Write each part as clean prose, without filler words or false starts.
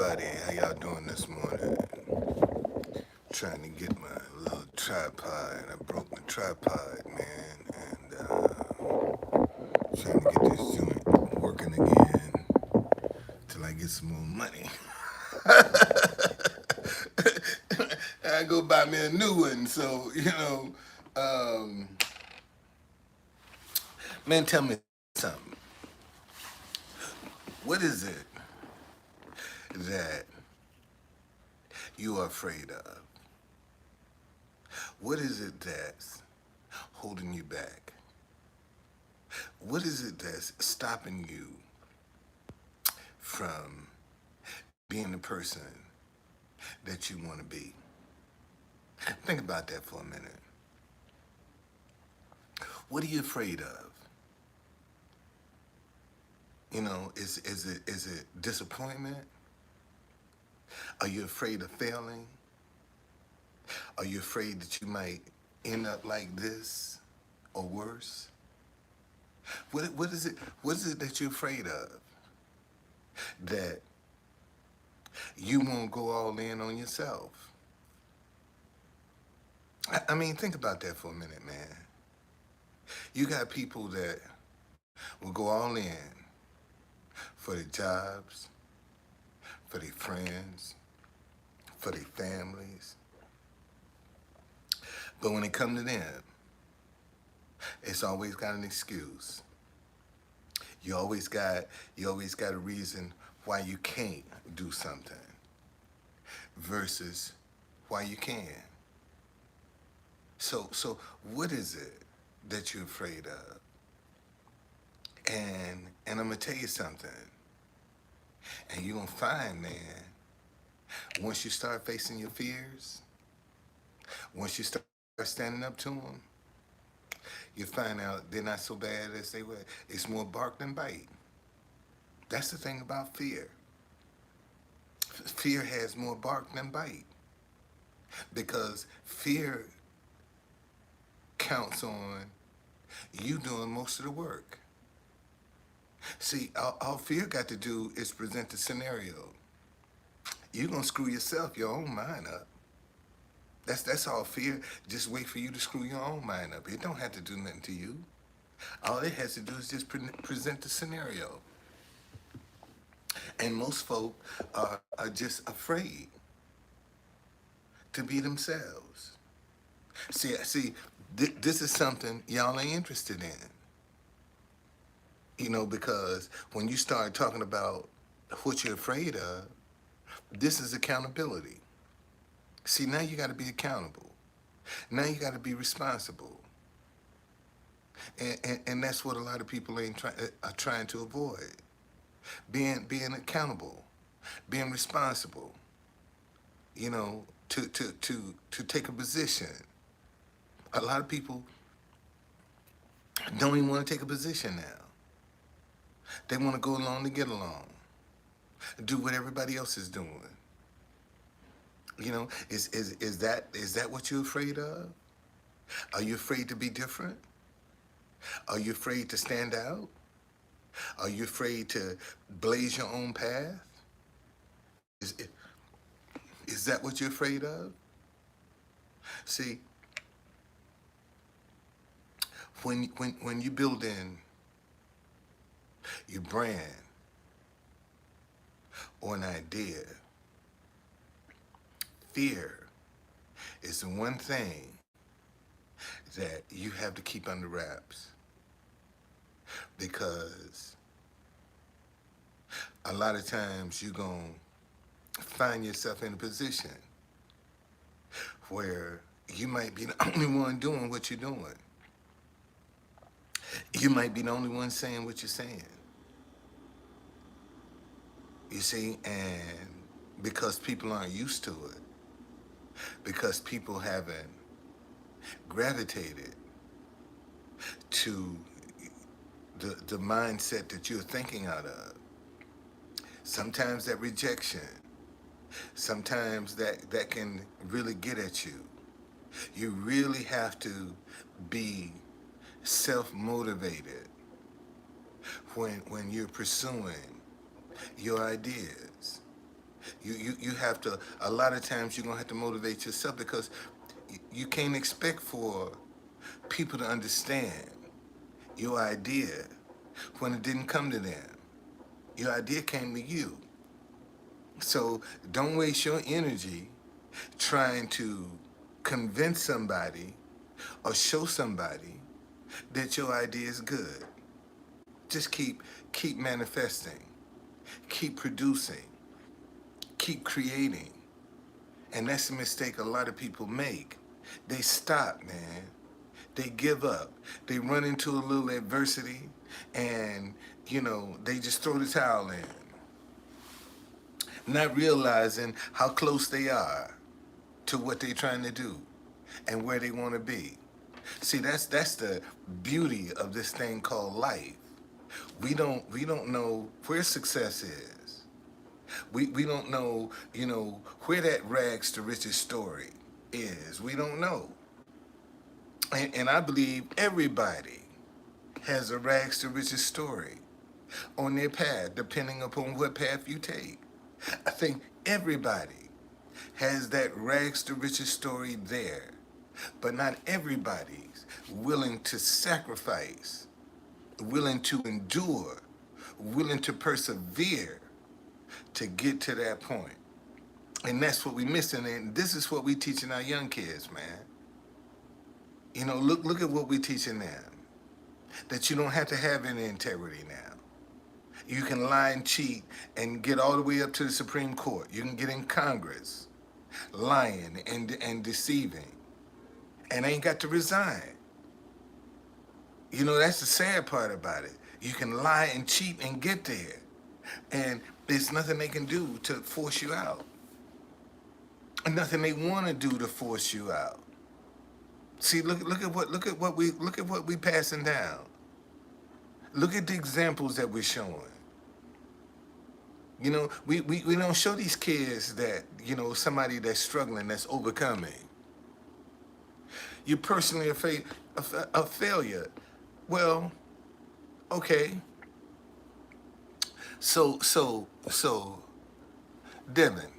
everybody. How y'all doing this morning? Trying to get my little tripod. I broke my tripod, man, and trying to get this joint working again till I get some more money. I go buy me a new one. So um, man, tell me something. What is it that you are afraid of? What is it that's holding you back? What is it that's stopping you from being the person that you want to be? Think about that for a minute. What are you afraid of? Is it disappointment? Are you afraid of failing? Are you afraid that you might end up like this or worse? What is it? What is it that you're afraid of? That you won't go all in on yourself? I mean, think about that for a minute, man. You got people that will go all in for their jobs, for their friends, for their families. But when it comes to them, it's always got an excuse. You always got a reason why you can't do something versus why you can. So what is it that you're afraid of? And I'm gonna tell you something. And you're gonna find, man, once you start facing your fears, once you start standing up to them, you find out they're not so bad as they were. It's more bark than bite. That's the thing about fear. Fear has more bark than bite because fear counts on you doing most of the work. See, all fear got to do is present the scenario. You're gonna screw yourself, your own mind up. That's all fear. Just wait for you to screw your own mind up. It don't have to do nothing to you. All it has to do is just present the scenario. And most folk are just afraid to be themselves. This is something y'all ain't interested in. Because when you start talking about what you're afraid of, this is accountability. See, now you got to be accountable. Now you got to be responsible. And that's what a lot of people are trying to avoid. Being accountable, being responsible, to take a position. A lot of people don't even want to take a position now. They want to go along to get along, do what everybody else is doing. Is that what you're afraid of? Are you afraid to be different? Are you afraid to stand out? Are you afraid to blaze your own path? Is is that what you're afraid of? See, when you build in your brand or an idea, fear is the one thing that you have to keep under wraps because a lot of times you're going to find yourself in a position where you might be the only one doing what you're doing. You might be the only one saying what you're saying. You see, and because people aren't used to it, because people haven't gravitated to the mindset that you're thinking out of, sometimes that rejection, sometimes that can really get at you. You really have to be self-motivated when you're pursuing your ideas. You have to, a lot of times you're gonna have to motivate yourself because you can't expect for people to understand your idea when it didn't come to them. Your idea came to you. So don't waste your energy trying to convince somebody or show somebody that your idea is good. Just keep manifesting, keep producing, keep creating. And that's a mistake a lot of people make. They stop, man. They give up. They run into a little adversity and, they just throw the towel in, not realizing how close they are to what they're trying to do and where they want to be. See, that's the beauty of this thing called life. We don't know where success is. We don't know, where that rags to riches story is. We don't know. And I believe everybody has a rags to riches story on their path, depending upon what path you take. I think everybody has that rags to riches story there, but not everybody's willing to sacrifice, willing to endure, willing to persevere to get to that point. And that's what we're missing. And this is what we're teaching our young kids, man. Look at what we're teaching them. That you don't have to have any integrity now. You can lie and cheat and get all the way up to the Supreme Court. You can get in Congress lying and deceiving and ain't got to resign. That's the sad part about it. You can lie and cheat and get there. And there's nothing they can do to force you out. Nothing they want to do to force you out. See, look at what we passing down. Look at the examples that we're showing. We don't show these kids that, somebody that's struggling, that's overcoming. You're personally afraid of failure. Well, okay. So, Devin,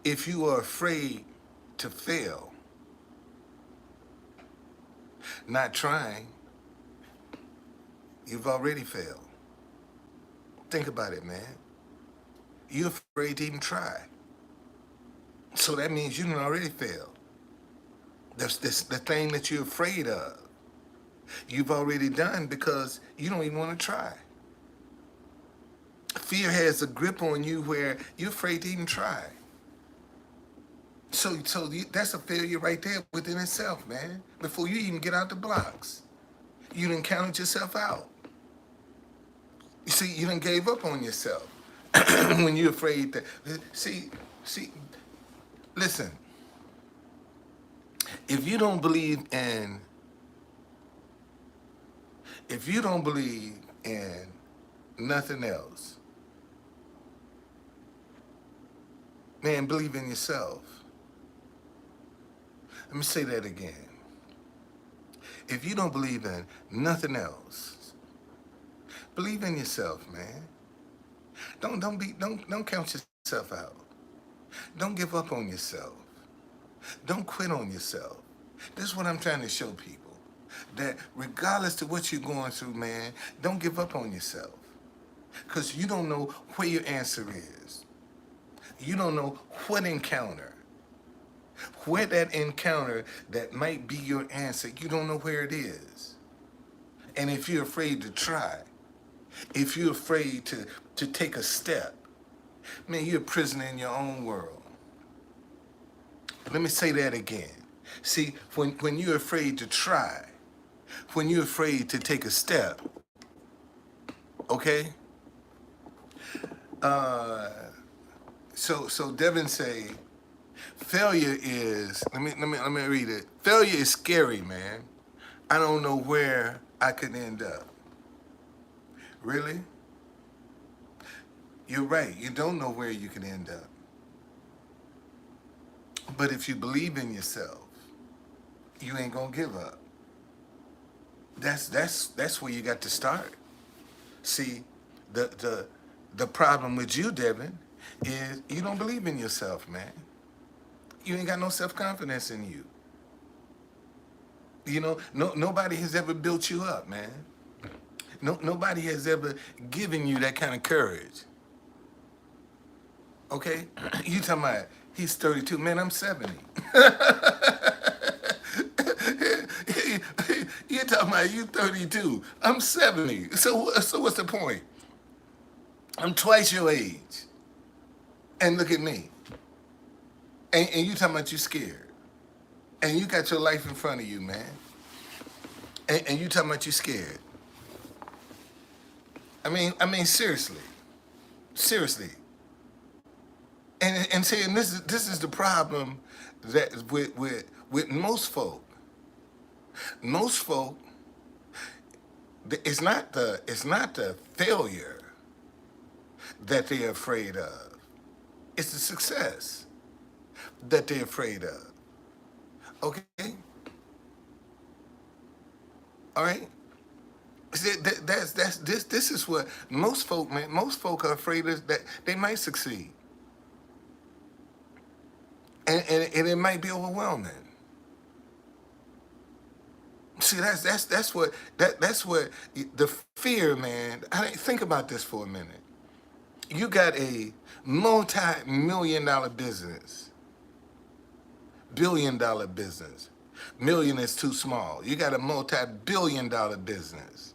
if you are afraid to fail, not trying, you've already failed. Think about it, man. You're afraid to even try. So that means you done already failed. That's the thing that you're afraid of. You've already done because you don't even want to try. Fear has a grip on you where you're afraid to even try. So that's a failure right there within itself, man. Before you even get out the blocks, you done counted yourself out. You see, you done gave up on yourself when you're afraid that. See, listen. If you don't believe in nothing else, man, believe in yourself. Let me say that again. If you don't believe in nothing else, believe in yourself, man. Don't count yourself out. Don't give up on yourself. Don't quit on yourself. This is what I'm trying to show people. That regardless of what you're going through, man, don't give up on yourself. Because you don't know where your answer is. You don't know what encounter. Where that encounter that might be your answer, you don't know where it is. And if you're afraid to try, if you're afraid to take a step, man, you're a prisoner in your own world. Let me say that again. See, when you're afraid to try, when you're afraid to take a step, okay? So Devin say, failure is, let me read it. Failure is scary, man. I don't know where I could end up. Really? You're right. You don't know where you can end up. But if you believe in yourself, you ain't gonna give up. That's where you got to start. See, the problem with you, Devin, is you don't believe in yourself, man. You ain't got no self-confidence in you. You know, nobody has ever built you up, man. Nobody has ever given you that kind of courage. Okay? You talking about he's 32. Man, I'm 70. You talking about you 32. I'm 70. So what's the point? I'm twice your age. And look at me. And you talking about you scared. And you got your life in front of you, man. And you talking about you scared. I mean, seriously. Seriously. And see, and this is the problem that with most folk. Most folk, it's not the failure that they're afraid of. It's the success that they're afraid of. Okay? All right? See, this is what most folk, man, most folk are afraid of, that they might succeed. And it might be overwhelming. See, that's what the fear, man. Think about this for a minute. You got a multi-million-dollar business, billion-dollar business. Million is too small. You got a multi-billion-dollar business.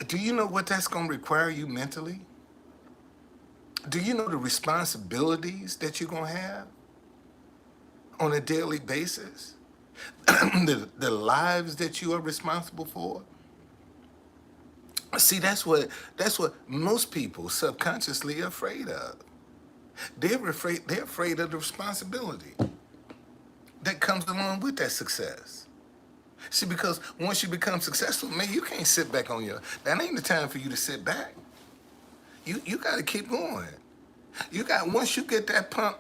Do you know what that's going to require you mentally? Do you know the responsibilities that you're going to have on a daily basis? the lives that you are responsible for? See, that's what most people subconsciously are afraid of. They're afraid of the responsibility that comes along with that success. See, because once you become successful, man, you can't sit back on your. That ain't the time for you to sit back. You got to keep going. Once you get that pump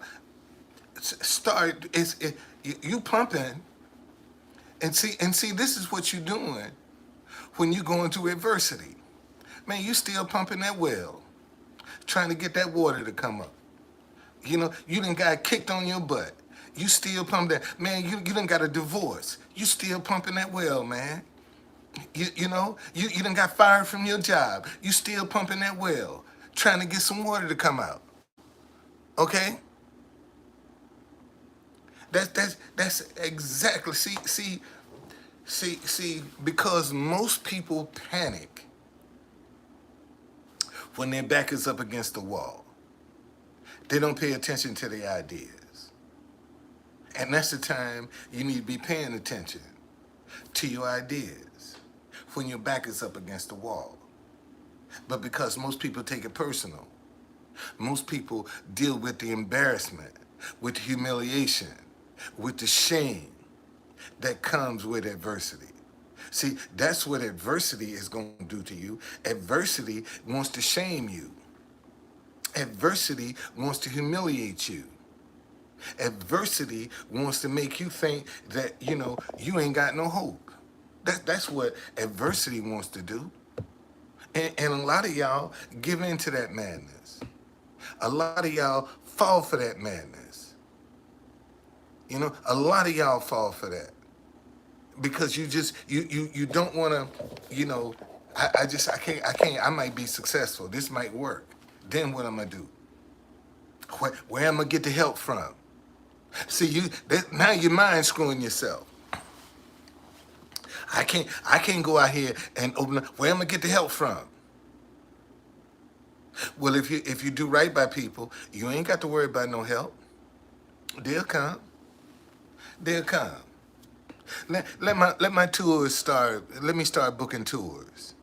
start, you pumping, and see this is what you're doing when you go into adversity. Man, you still pumping that well, trying to get that water to come up. You know, you done got kicked on your butt. You still pump that. Man, you done got a divorce. You still pumping that well, man. You done got fired from your job. You still pumping that well, trying to get some water to come out. Okay? That's exactly, see, because most people panic when their back is up against the wall. They don't pay attention to the ideas. And that's the time you need to be paying attention to your ideas when your back is up against the wall. But because most people take it personal, most people deal with the embarrassment, with the humiliation, with the shame that comes with adversity. See, that's what adversity is going to do to you. Adversity wants to shame you. Adversity wants to humiliate you. Adversity wants to make you think that, you ain't got no hope. That's what adversity wants to do. And a lot of y'all give in to that madness. A lot of y'all fall for that madness. A lot of y'all fall for that. Because you don't want to, I might be successful. This might work. Then what I'm going to do? Where am I going to get the help from? See, now your mind screwing yourself. I can't go out here and open up. Where am I going to get the help from? Well, if you do right by people, you ain't got to worry about no help. They'll come. They'll come. Let my tours start. Let me start booking tours.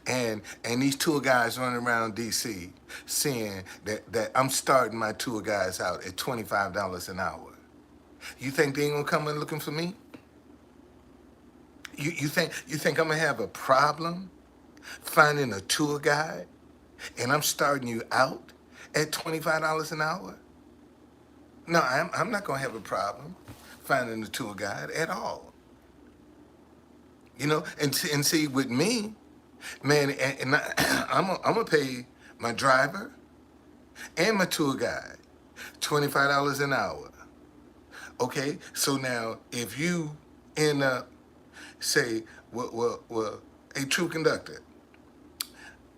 And these tour guys running around DC saying that I'm starting my tour guys out at $25 an hour. You think they ain't gonna come in looking for me? You think I'm gonna have a problem finding a tour guide and I'm starting you out at $25 an hour? No, I'm not gonna have a problem finding a tour guide at all. And see with me, man, and I'm gonna pay my driver, and my tour guide, $25 an hour. Okay, so now if you end up, say, well, a true conductor,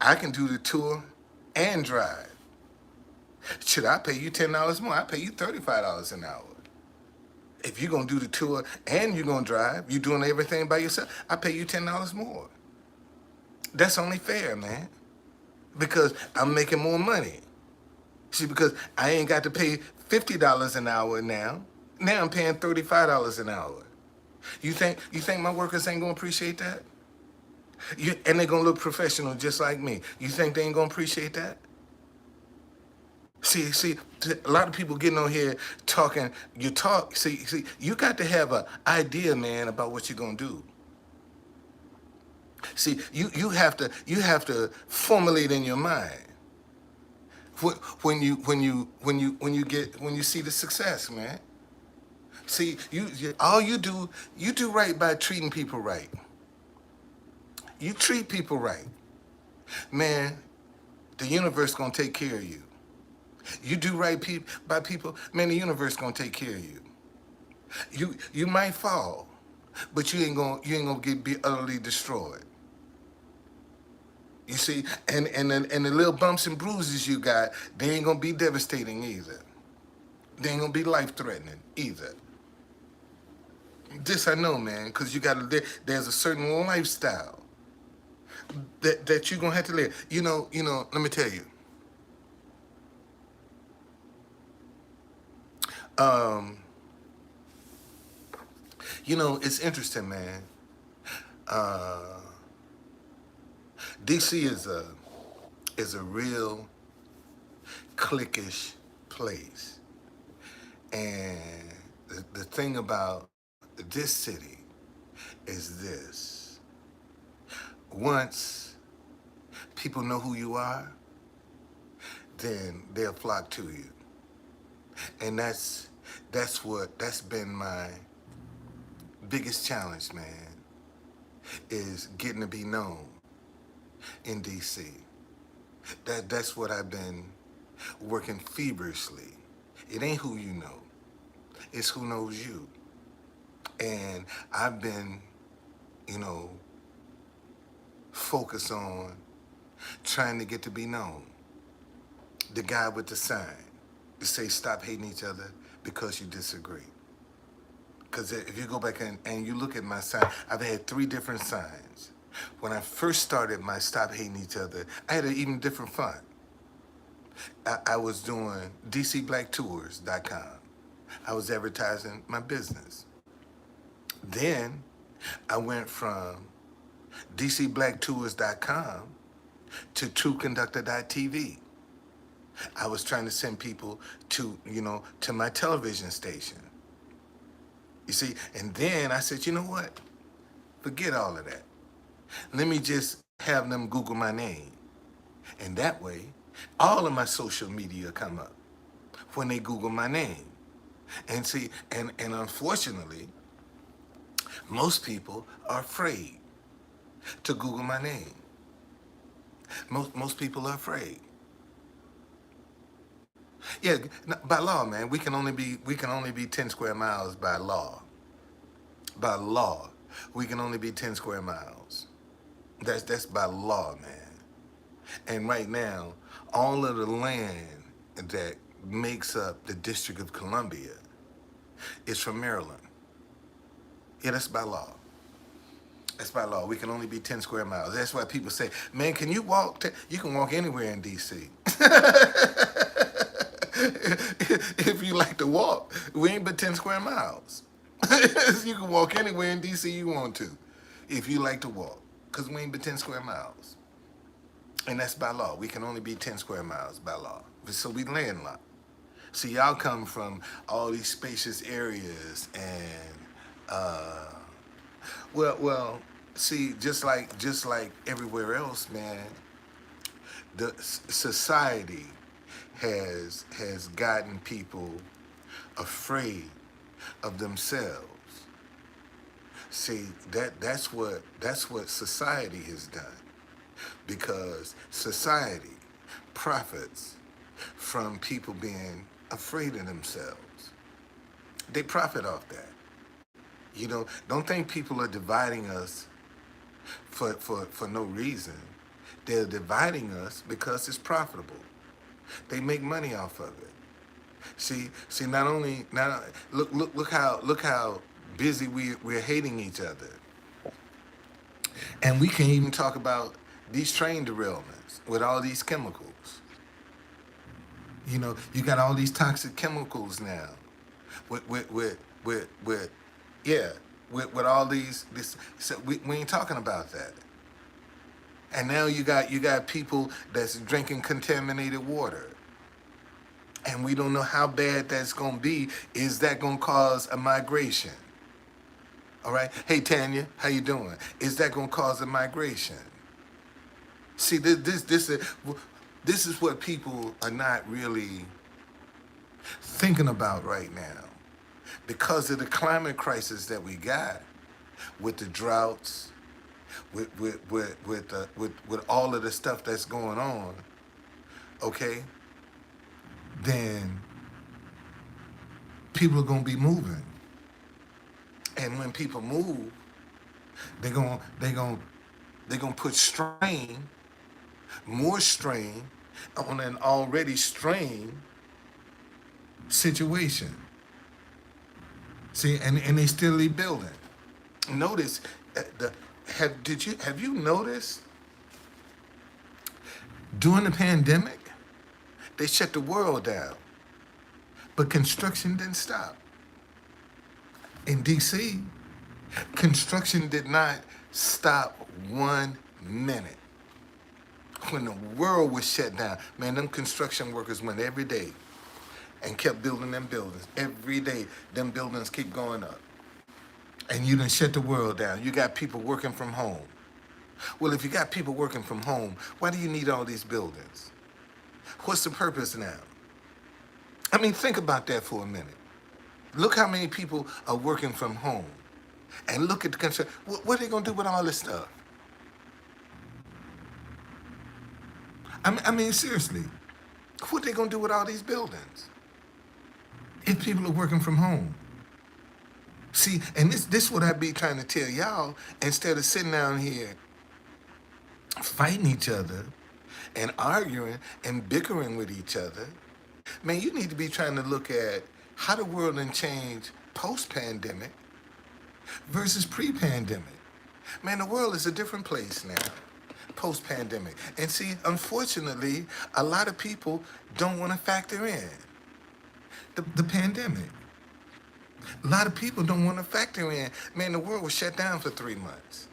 I can do the tour and drive. Should I pay you $10 more? I pay you $35 an hour. If you're gonna do the tour and you're gonna drive, you're doing everything by yourself, I pay you $10 more. That's only fair, man. Because I'm making more money. See, because I ain't got to pay $50 an hour now. Now I'm paying $35 an hour. You think my workers ain't gonna appreciate that? And they're gonna look professional just like me. You think they ain't gonna appreciate that? See, a lot of people getting on here talking. See, you got to have an idea, man, about what you're gonna do. See, you have to formulate in your mind when you see the success, man. See, you do right by treating people right. You treat people right, man. The universe gonna take care of you. You do right by people, man. The universe gonna take care of you. You might fall, but you ain't gonna be utterly destroyed. You see, and the little bumps and bruises you got, they ain't gonna be devastating either. They ain't gonna be life threatening either. This I know, man, because there's a certain lifestyle that you're gonna have to live. Let me tell you. Um, it's interesting, man. Uh, DC is a real cliquish place. And the thing about this city is this. Once people know who you are, then they'll flock to you. And that's been my biggest challenge, man, is getting to be known in DC. That's what I've been working feverishly. It ain't who you know, it's who knows you. And I've been, you know, focused on trying to get to be known. The guy with the sign to say stop hating each other because you disagree. Because if you go back and you look at my sign, I've had 3 different signs. When I first started my Stop Hating Each Other, I had an even different font. I was doing DCBlackTours.com. I was advertising my business. Then I went from DCBlackTours.com to TrueConductor.tv. I was trying to send people to my television station. You see, and then I said, you know what? Forget all of that. Let me just have them Google my name. And that way, all of my social media come up when they Google my name. And see, and unfortunately, most people are afraid to Google my name. Most people are afraid. Yeah, by law, man, we can only be 10 square miles by law. By law, we can only be 10 square miles. That's by law, man. And right now, all of the land that makes up the District of Columbia is from Maryland. Yeah, that's by law. That's by law. We can only be 10 square miles. That's why people say, man, can you walk? You can walk anywhere in D.C. If you like to walk, we ain't but 10 square miles. You can walk anywhere in D.C. you want to, if you like to walk, because we ain't but 10 square miles. And that's by law. We can only be 10 square miles by law. So we landlocked. See, y'all come from all these spacious areas and, see, just like everywhere else, man, the society has gotten people afraid of themselves. See, that's what society has done, because society profits from people being afraid of themselves. They profit off that. You know, don't think people are dividing us for no reason. They're dividing us because it's profitable. They make money off of it. See, not only now look how busy we're hating each other, and we can even talk about these train derailments with all these chemicals. You know, you got all these toxic chemicals now, with yeah, with all these this. So we ain't talking about that. And now you got people that's drinking contaminated water. And we don't know how bad that's going to be. Is that going to cause a migration? All right. Hey Tanya, how you doing? Is that going to cause a migration? See, this is what people are not really thinking about right now, because of the climate crisis that we got, with the droughts, with all of the stuff that's going on. Okay, then people are gonna be moving, and when people move, they're gonna put strain, more strain, on an already strained situation. See, and they still rebuilding. Notice the have you noticed during the pandemic they shut the world down, but construction didn't stop. In D.C., construction did not stop 1 minute. When the world was shut down, man, them construction workers went every day and kept building them buildings. Every day, them buildings keep going up. And you done shut the world down. You got people working from home. Well, if you got people working from home, why do you need all these buildings? What's the purpose now? I mean, think about that for a minute. Look how many people are working from home. And look at the construction. What are they going to do with all this stuff? I mean, seriously, what are they going to do with all these buildings if people are working from home? See, and this what I be trying to tell y'all, instead of sitting down here fighting each other and arguing and bickering with each other. Man, you need to be trying to look at how the world done changed post-pandemic versus pre-pandemic. Man, the world is a different place now, post-pandemic. And see, unfortunately, a lot of people don't want to factor in the pandemic. A lot of people don't want to factor in, man, the world was shut down for 3 months.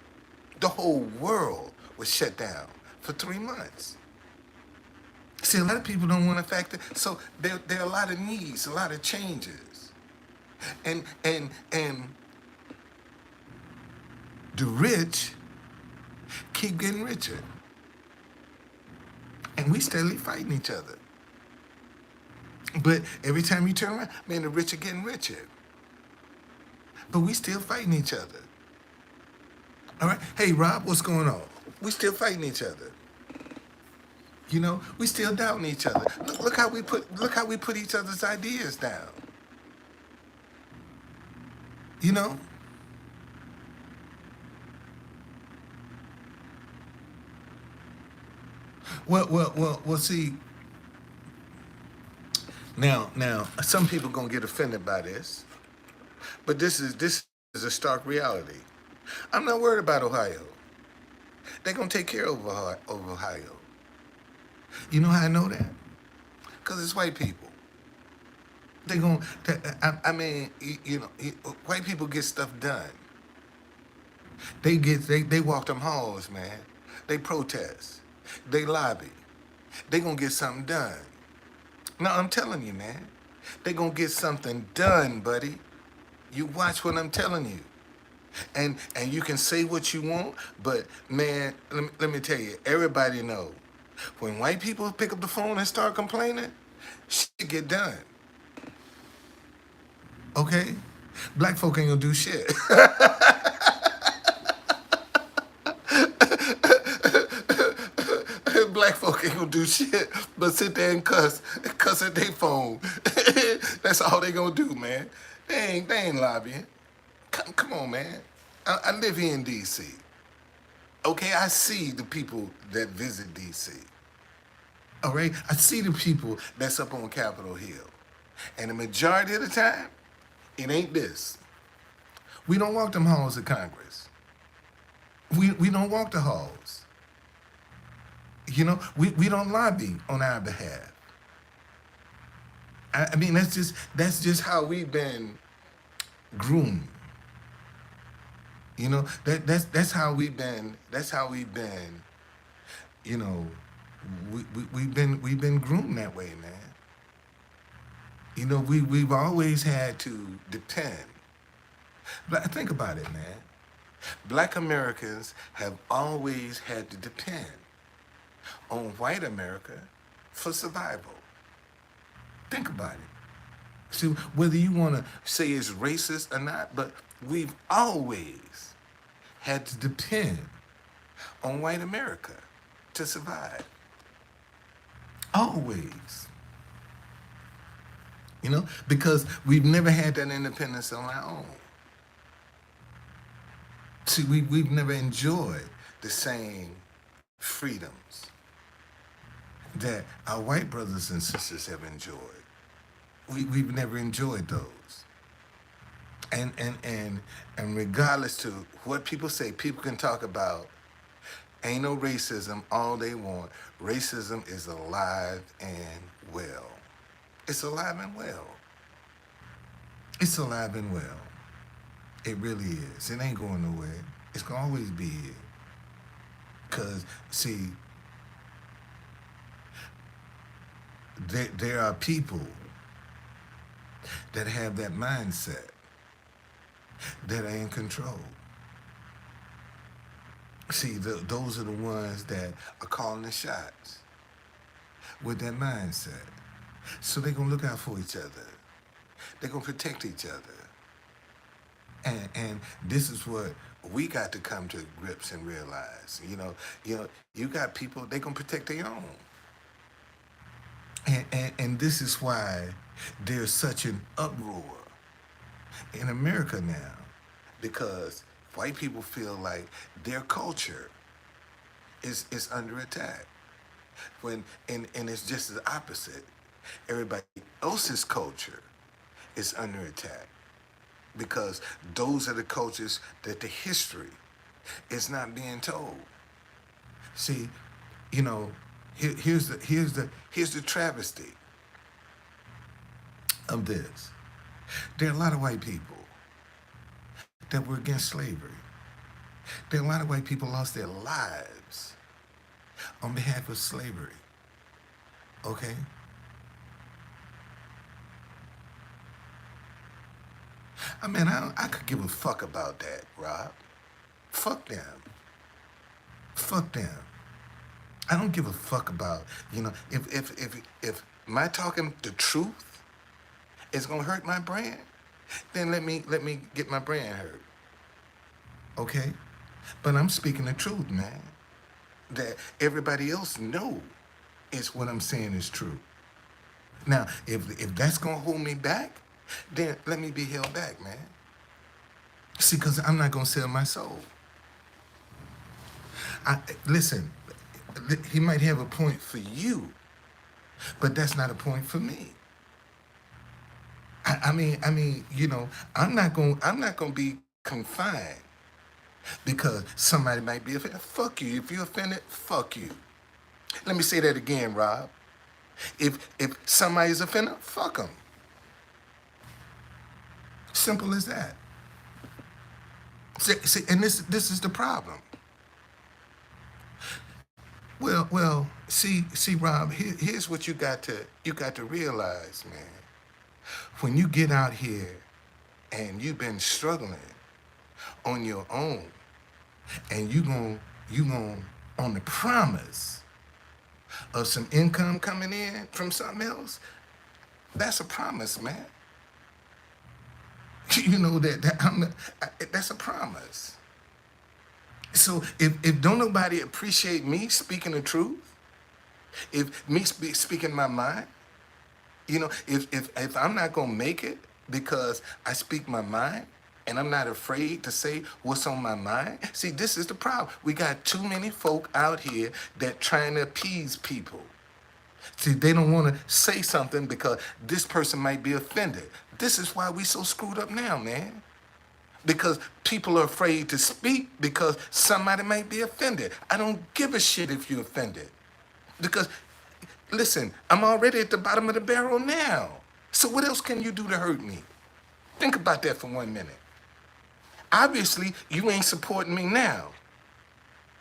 The whole world was shut down for 3 months. See, a lot of people don't want to factor. So there are a lot of needs, a lot of changes. And the rich keep getting richer. And we steadily fighting each other. But every time you turn around, man, the rich are getting richer. But we still fighting each other. All right? Hey, Rob, what's going on? We still fighting each other. You know, we still doubting each other. Look how we put each other's ideas down. You know? Well. See. Now, some people gonna get offended by this, but this is a stark reality. I'm not worried about Ohio. They're gonna take care of Ohio. You know how I know that? Because it's white people. They gonna. I mean, white people get stuff done. They walk them halls, man. They protest. They lobby. They gonna get something done. No, I'm telling you, man. They gonna get something done, buddy. You watch what I'm telling you. And you can say what you want, but man, let me tell you, everybody know when white people pick up the phone and start complaining, shit get done. Okay? Black folk ain't gonna do shit. black folk ain't gonna do shit but sit there and cuss at their phone. That's all they gonna do, man. They ain't lobbying. Come on, man. I live here in D.C. Okay, I see the people that visit D.C. All right, I see the people that's up on Capitol Hill, and the majority of the time, it ain't this. We don't walk them halls of Congress. We don't walk the halls. You know, we don't lobby on our behalf. I mean, that's just how we've been groomed. You know, that's how we've been. That's how we've been. You know, we've been groomed that way, man. You know, we've always had to depend. But think about it, man. Black Americans have always had to depend on white America for survival. Think about it. See, whether you want to say it's racist or not, but we've always had to depend on white America to survive. Always. You know, because we've never had that independence on our own. See, we've never enjoyed the same freedoms that our white brothers and sisters have enjoyed. We've never enjoyed those. And regardless to what people say, people can talk about ain't no racism all they want. Racism is alive and well. It's alive and well. It's alive and well. It really is. It ain't going nowhere. It's gonna always be here. Cause see, there are people that have that mindset that are in control. See, those are the ones that are calling the shots with that mindset. So they're gonna look out for each other. They're gonna protect each other. And this is what we got to come to grips and realize. You got people, they gonna protect their own. And this is why there's such an uproar in America now, because white people feel like their culture is under attack. And it's just the opposite. Everybody else's culture is under attack, because those are the cultures that the history is not being told. See, you know, here's the travesty of this. There are a lot of white people that were against slavery. There are a lot of white people lost their lives on behalf of slavery. Okay? I mean, I could give a fuck about that, Rob. Fuck them. Fuck them. I don't give a fuck about, if my talking the truth is gonna hurt my brand, then let me get my brand hurt. Okay? But I'm speaking the truth, man. That everybody else know is what I'm saying is true. Now, if that's gonna hold me back, then let me be held back, man. See, because I'm not gonna sell my soul. Listen, he might have a point for you, but that's not a point for me. I mean, I'm not gonna be confined because somebody might be offended. Fuck you. If you're offended, fuck you. Let me say that again, Rob. If somebody's offended, fuck them. Simple as that. See, and this is the problem. Well, see, Rob. Here's what you got to realize, man. When you get out here and you've been struggling on your own, and you gon' on the promise of some income coming in from something else, that's a promise, man. You know that's a promise. So if don't nobody appreciate me speaking the truth, If me speaking my mind, if I'm not gonna make it because I speak my mind and I'm not afraid to say what's on my mind. See, this is the problem. We got too many folk out here that trying to appease people. See, they don't want to say something because this person might be offended. This is why we so screwed up now, man. Because people are afraid to speak because somebody might be offended. I don't give a shit if you're offended. Because, listen, I'm already at the bottom of the barrel now. So what else can you do to hurt me? Think about that for 1 minute. Obviously, you ain't supporting me now.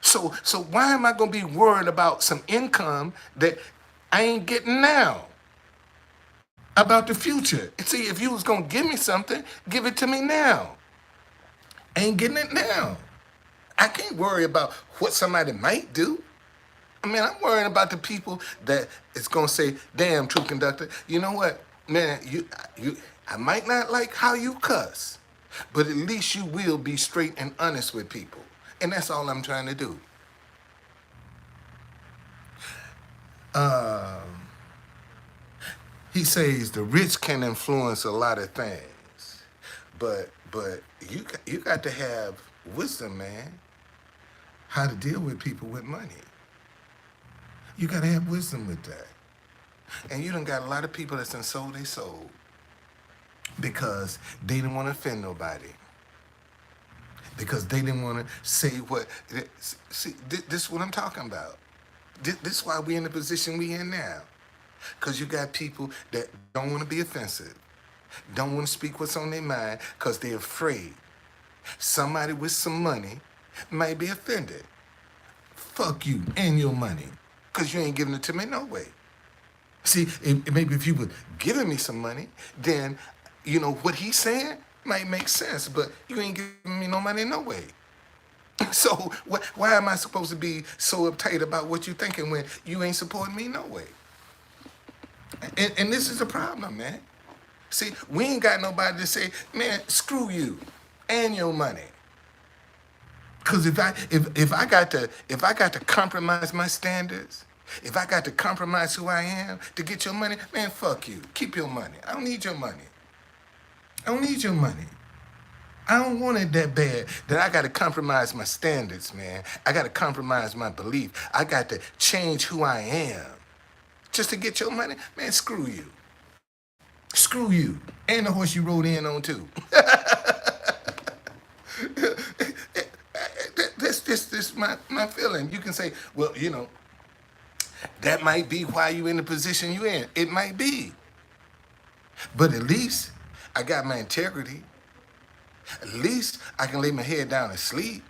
So why am I gonna be worried about some income that I ain't getting now? About the future. See, if you was gonna give me something, give it to me now. I ain't getting it now. I can't worry about what somebody might do. I mean, I'm worrying about the people that is gonna say, "Damn, true conductor, you know what, man? I might not like how you cuss, but at least you will be straight and honest with people." And that's all I'm trying to do. He says the rich can influence a lot of things, but you got to have wisdom, man, how to deal with people with money. You got to have wisdom with that. And you done got a lot of people that's done sold their soul because they didn't want to offend nobody. Because they didn't want to say what. See, this is what I'm talking about. This is why we in the position we in now. Because you got people that don't want to be offensive, don't want to speak what's on their mind because they're afraid. Somebody with some money might be offended. Fuck you and your money because you ain't giving it to me no way. See, maybe if you were giving me some money, then, what he's saying might make sense, but you ain't giving me no money no way. So why am I supposed to be so uptight about what you're thinking when you ain't supporting me no way? And this is the problem, man. See, we ain't got nobody to say, man, screw you and your money. Cause if I got to compromise my standards, if I got to compromise who I am to get your money, man, fuck you. Keep your money. I don't need your money. I don't need your money. I don't want it that bad that I got to compromise my standards, man. I got to compromise my belief. I got to change who I am just to get your money. Man, screw you. Screw you. And the horse you rode in on, too. This my feeling. You can say, well, that might be why you in the position you in. It might be. But at least I got my integrity. At least I can lay my head down and sleep.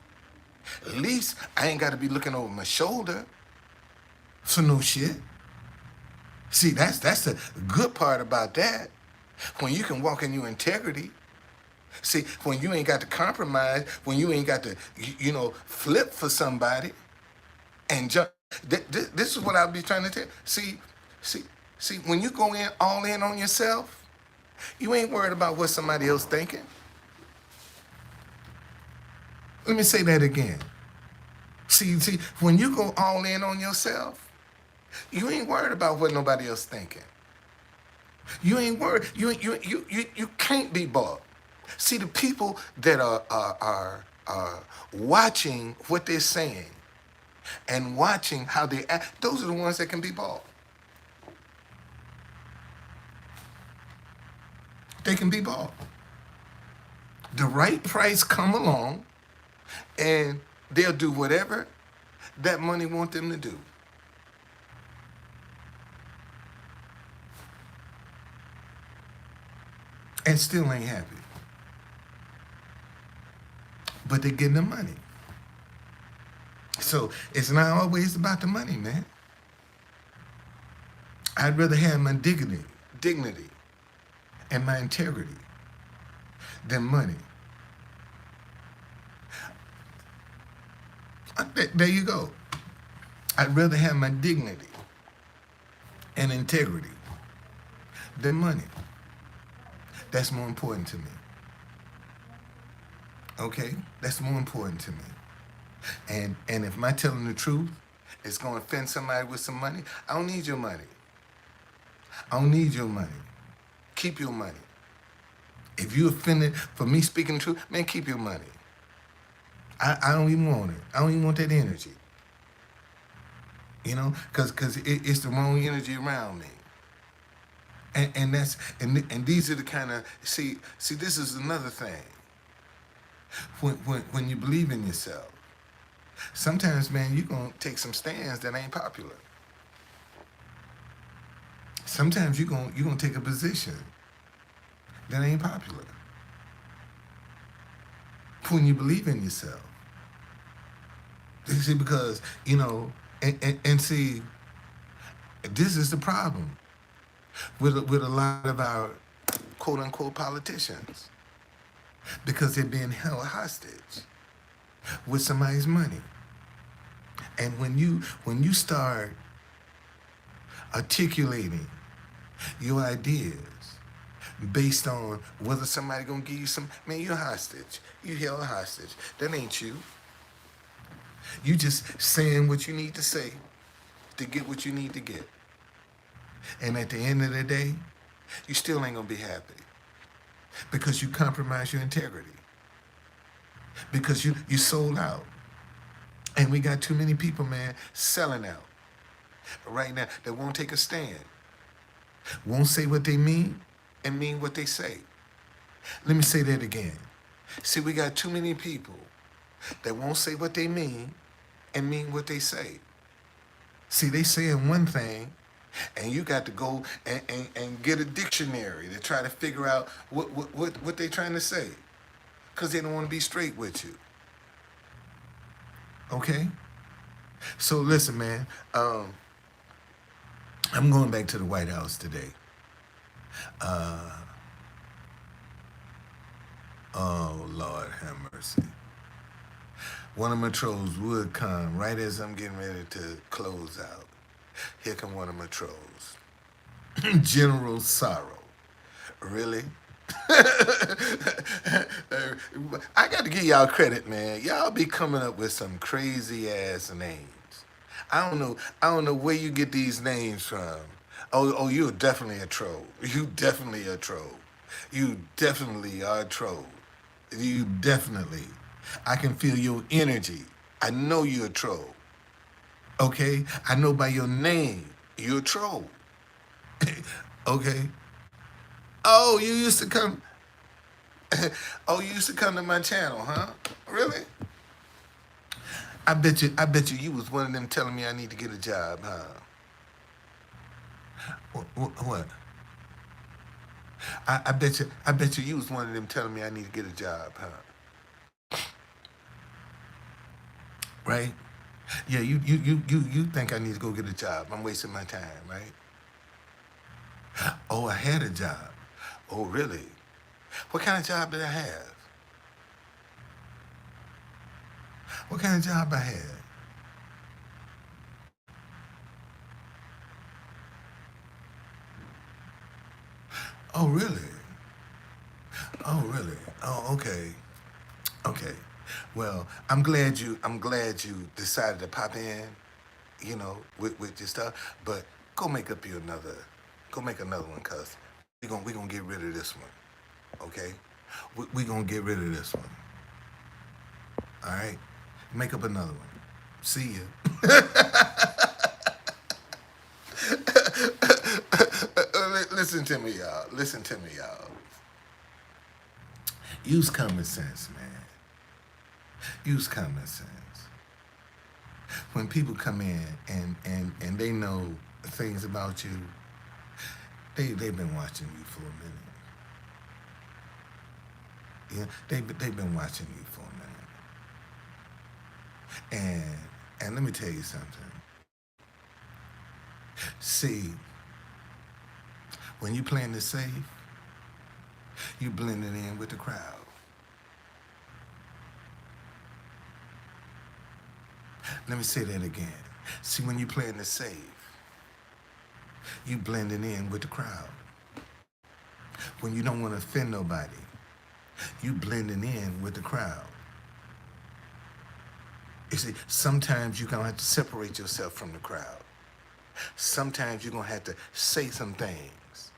At least I ain't got to be looking over my shoulder for no shit. See, that's the good part about that. When you can walk in your integrity. See, when you ain't got to compromise, when you ain't got to, flip for somebody and jump. This is what I'll be trying to tell. See, when you go all in on yourself, you ain't worried about what somebody else thinking. Let me say that again. See, when you go all in on yourself, you ain't worried about what nobody else thinking. You ain't worried. You can't be bought. See, the people that are watching what they're saying and watching how they act, those are the ones that can be bought. They can be bought. The right price come along, and they'll do whatever that money want them to do. And still ain't happy. But they're getting the money. So it's not always about the money, man. I'd rather have my dignity, and my integrity than money. There you go. I'd rather have my dignity and integrity than money. That's more important to me. Okay? That's more important to me. And if my telling the truth is going to offend somebody with some money. I don't need your money. I don't need your money. Keep your money. If you offended for me speaking the truth, man, keep your money. I don't even want it. I don't even want that energy. You know, because it's the wrong energy around me. And that's and these are the kind of see this is another thing. When you believe in yourself, sometimes man you're gonna take some stands that ain't popular. Sometimes you're gonna take a position that ain't popular. When you believe in yourself. You see, because, you know, and see, this is the problem with a lot of our quote unquote politicians. Because they're being held hostage with somebody's money. And when you start articulating your ideas based on whether somebody gonna give you some, man, you're hostage. You held hostage. That ain't you. You just saying what you need to say to get what you need to get. And at the end of the day, you still ain't gonna be happy. Because you compromise your integrity. Because you sold out. And we got too many people, man, selling out right now that won't take a stand. Won't say what they mean and mean what they say. Let me say that again. See, we got too many people that won't say what they mean and mean what they say. See, they saying one thing, and you got to go and get a dictionary to try to figure out what they trying to say. Because they don't want to be straight with you. Okay? So listen, man. I'm going back to the White House today. Oh, Lord have mercy. One of my trolls would come right as I'm getting ready to close out. Here come one of my trolls. General Sorrow. Really? I got to give y'all credit, man. Y'all be coming up with some crazy ass names. I don't know where you get these names from. Oh, you're definitely a troll. You definitely a troll. You definitely are a troll. You definitely. I can feel your energy. I know you're a troll. Okay? I know by your name, you're a troll. Okay? Oh, you used to come. Oh, you used to come to my channel, huh? Really? I bet you was one of them telling me I need to get a job, huh? What? I bet you you was one of them telling me I need to get a job, huh? Right? Yeah, you think I need to go get a job. I'm wasting my time, right? Oh, I had a job. Oh, really? What kind of job did I have? What kind of job I had? Oh, really? Oh, really? Oh, okay. Okay. Well, I'm glad you decided to pop in, with your stuff. But go make up you another, go make another one, cuz we gonna get rid of this one, okay? We gonna get rid of this one, all right? Make up another one. See ya. Listen to me, y'all. Listen to me, y'all. Use common sense, man. Use common sense. When people come in and they know things about you, they've been watching you for a minute. Yeah, they've been watching you for a minute. And let me tell you something. See, when you playing this safe, you blending in with the crowd. Let me say that again. See, when you playing this safe, you blending in with the crowd. When you don't want to offend nobody, you blending in with the crowd. You see, sometimes you're going to have to separate yourself from the crowd. Sometimes you're going to have to say some things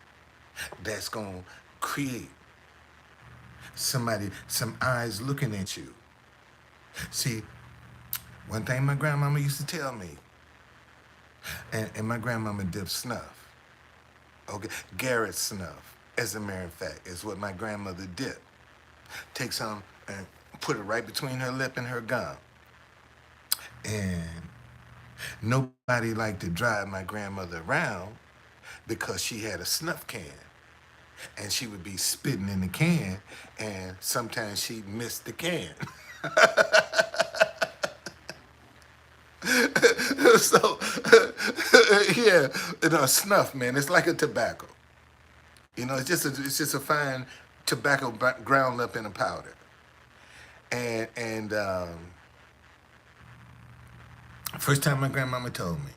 that's going to create some eyes looking at you. See, one thing my grandmama used to tell me, and my grandmama dipped snuff. Okay, Garrett snuff, as a matter of fact, is what my grandmother did. Take some and put it right between her lip and her gum. And nobody liked to drive my grandmother around because she had a snuff can. And she would be spitting in the can, and sometimes she'd miss the can. So, yeah, snuff, man, it's like a tobacco. It's just a fine tobacco ground up in a powder. And first time my grandmama told me,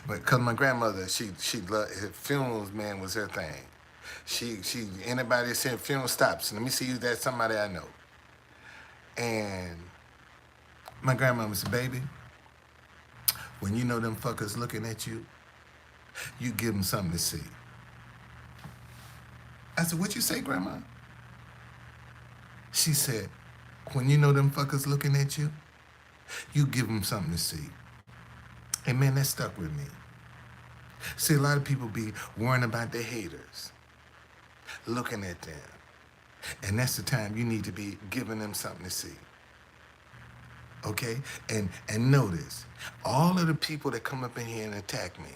because my grandmother, she loved her funerals, man, was her thing. Anybody said funeral stops. Let me see you. That's somebody I know. And my grandmama said, baby, when you know them fuckers looking at you, you give them something to see. I said, what you say, Grandma? She said, when you know them fuckers looking at you, you give them something to see. And man, that stuck with me. See, a lot of people be worrying about their haters, looking at them. And that's the time you need to be giving them something to see. Okay? And notice, all of the people that come up in here and attack me,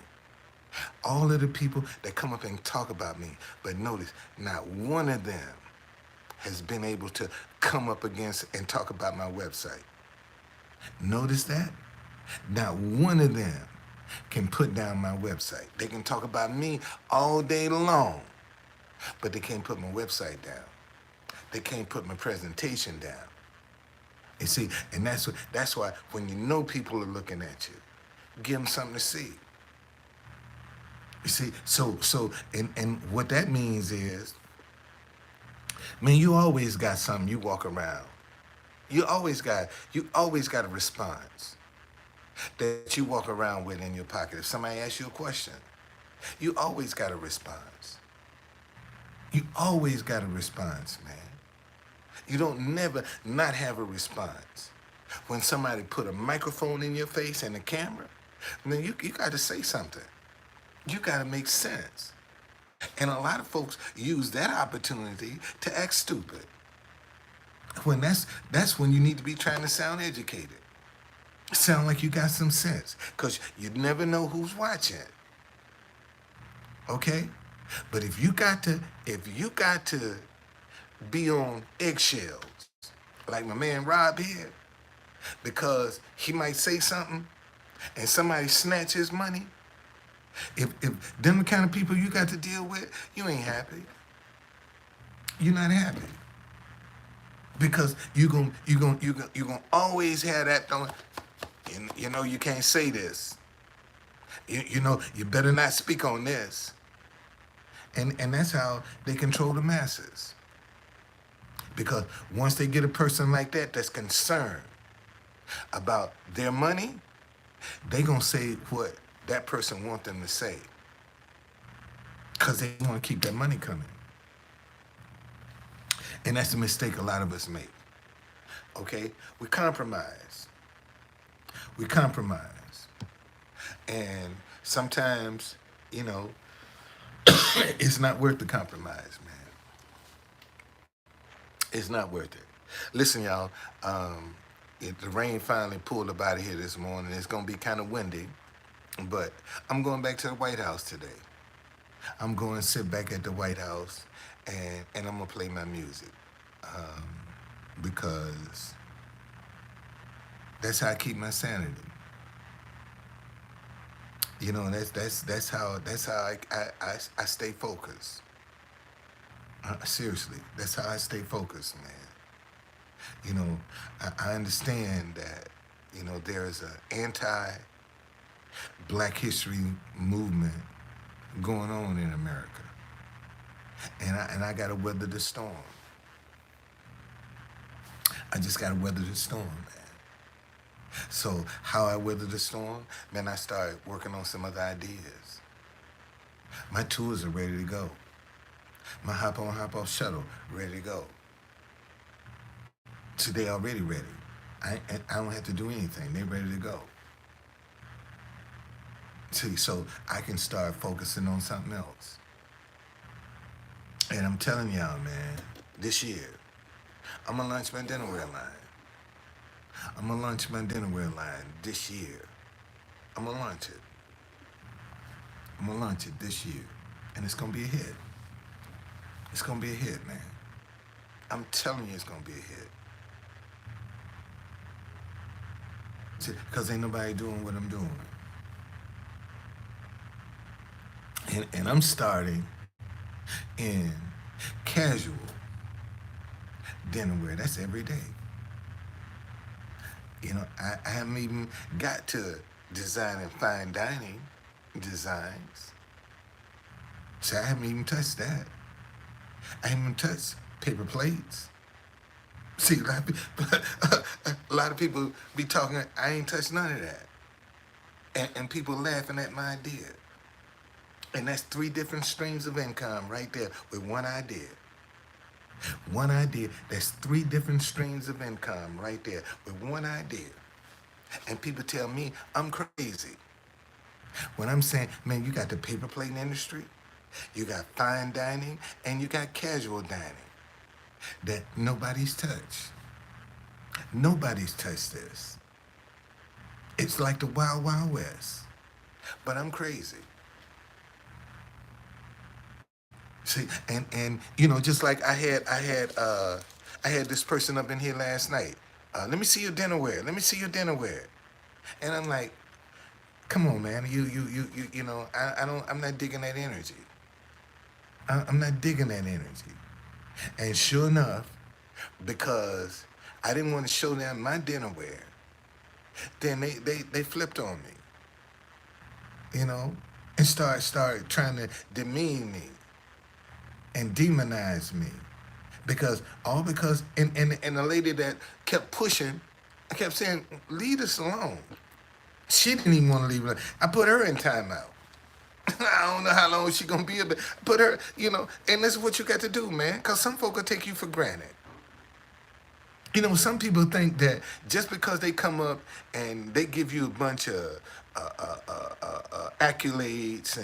all of the people that come up and talk about me, but notice, not one of them has been able to come up against and talk about my website. Notice that? Not one of them can put down my website. They can talk about me all day long, but they can't put my website down. They can't put my presentation down. You see, and that's why when you know people are looking at you, give them something to see. You see, and what that means is, man, you always got something you walk around. You always got a response that you walk around with in your pocket. If somebody asks you a question, you always got a response. You always got a response, man. You don't never not have a response. When somebody put a microphone in your face and a camera, man, you got to say something. You got to make sense. And a lot of folks use that opportunity to act stupid. When that's when you need to be trying to sound educated. Sound like you got some sense. Because you never know who's watching. Okay? But if you got to be on eggshells, like my man Rob here, because he might say something and somebody snatch his money, if them the kind of people you got to deal with, you ain't happy. You're not happy. Because you're gonna always have that throwing, you know you can't say this. You know, you better not speak on this. And that's how they control the masses. Because once they get a person like that that's concerned about their money, they gonna say what that person want them to say. Because they want to keep that money coming. And that's the mistake a lot of us make. Okay? We compromise. And sometimes, it's not worth the compromise, man. It's not worth it. Listen, y'all, the rain finally pulled up out of here this morning. It's going to be kind of windy, but I'm going back to the White House today. I'm going to sit back at the White House, and I'm going to play my music because that's how I keep my sanity. That's how I stay focused. Seriously, that's how I stay focused, man. I understand that, there is an anti-Black history movement going on in America. And I got to weather the storm. I just got to weather the storm, man. So how I weather the storm, man, I started working on some other ideas. My tours are ready to go. My hop on, hop off shuttle ready to go. So they already ready. I don't have to do anything. They're ready to go. See, so I can start focusing on something else. And I'm telling y'all, man, this year, I'm gonna launch my dinnerware line. I'm gonna launch my dinnerware line this year. I'm gonna launch it. I'm gonna launch it this year. And it's gonna be a hit. It's gonna be a hit, man. I'm telling you it's gonna be a hit. Because ain't nobody doing what I'm doing. And I'm starting in casual dinnerware. That's every day. You know, I haven't even got to designing fine dining designs. So I haven't even touched that. I haven't even touched paper plates. See, a lot of people be talking, I ain't touched none of that. And people laughing at my idea. And that's 3 different streams of income right there with one idea. One idea, that's 3 different streams of income right there with one idea. And people tell me I'm crazy. When I'm saying, man, you got the paper plate industry, you got fine dining, and you got casual dining that nobody's touched. Nobody's touched this. It's like the Wild Wild West. But I'm crazy. See, and you know, just like I had this person up in here last night. Let me see your dinnerware. Let me see your dinnerware. And I'm like, come on, man. You know, I'm not digging that energy. I'm not digging that energy. And sure enough, because I didn't want to show them my dinnerware, then they flipped on me, you know, and started trying to demean me and demonize me. Because and the lady that kept pushing, I kept saying, leave us alone. She didn't even want to leave. I put her in timeout. I don't know how long she's gonna be, but put her, you know, and this is what you got to do, man. Cause some folk will take you for granted. You know, some people think that just because they come up and they give you a bunch of accolades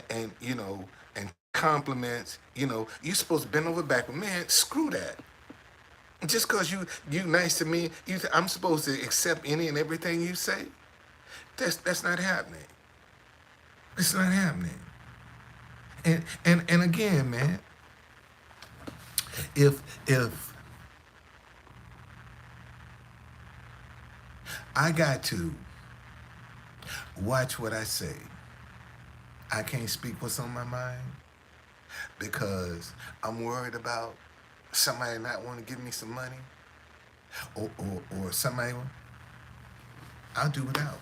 and you know and compliments, you know, you supposed to bend over backward. Man, screw that. Just because you nice to me, I'm supposed to accept any and everything you say. That's not happening. It's not happening. And again, man, if I got to watch what I say, I can't speak what's on my mind because I'm worried about somebody not want to give me some money or somebody. I'll do without.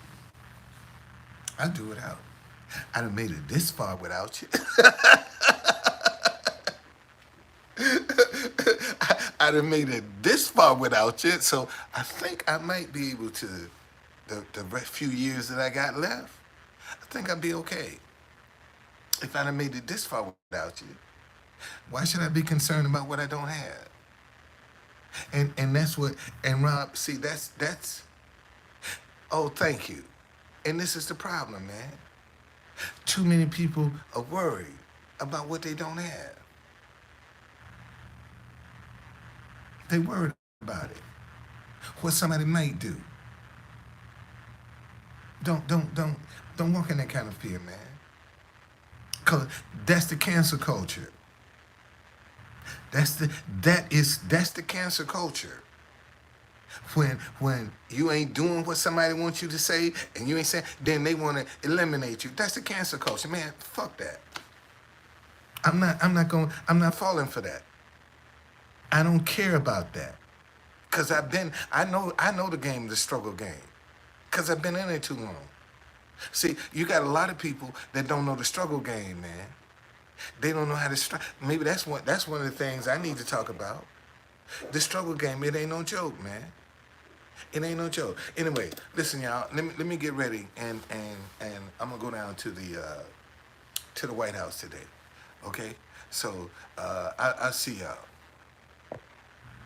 I'll do without. I done made it this far without you. I done made it this far without you, so I think I might be able to, the few years that I got left, I think I'll be okay. If I done made it this far without you, why should I be concerned about what I don't have? And that's what, and Rob, see, that's, oh, thank you. And this is the problem, man. Too many people are worried about what they don't have. They worried about it. What somebody might do. Don't walk in that kind of fear, man. Cause that's the cancel culture. That's the cancel culture. When you ain't doing what somebody wants you to say and you ain't saying, then they want to eliminate you. That's the cancel culture, man. Fuck that. I'm not falling for that. I don't care about that. Cause I know the game, the struggle game. Cause I've been in it too long. See, you got a lot of people that don't know the struggle game, man. They don't know how to struggle. Maybe that's one of the things I need to talk about. The struggle game, it ain't no joke, man. It ain't no joke. Anyway, listen, y'all. Let me get ready, and I'm gonna go down to the White House today. Okay. So I'll see y'all.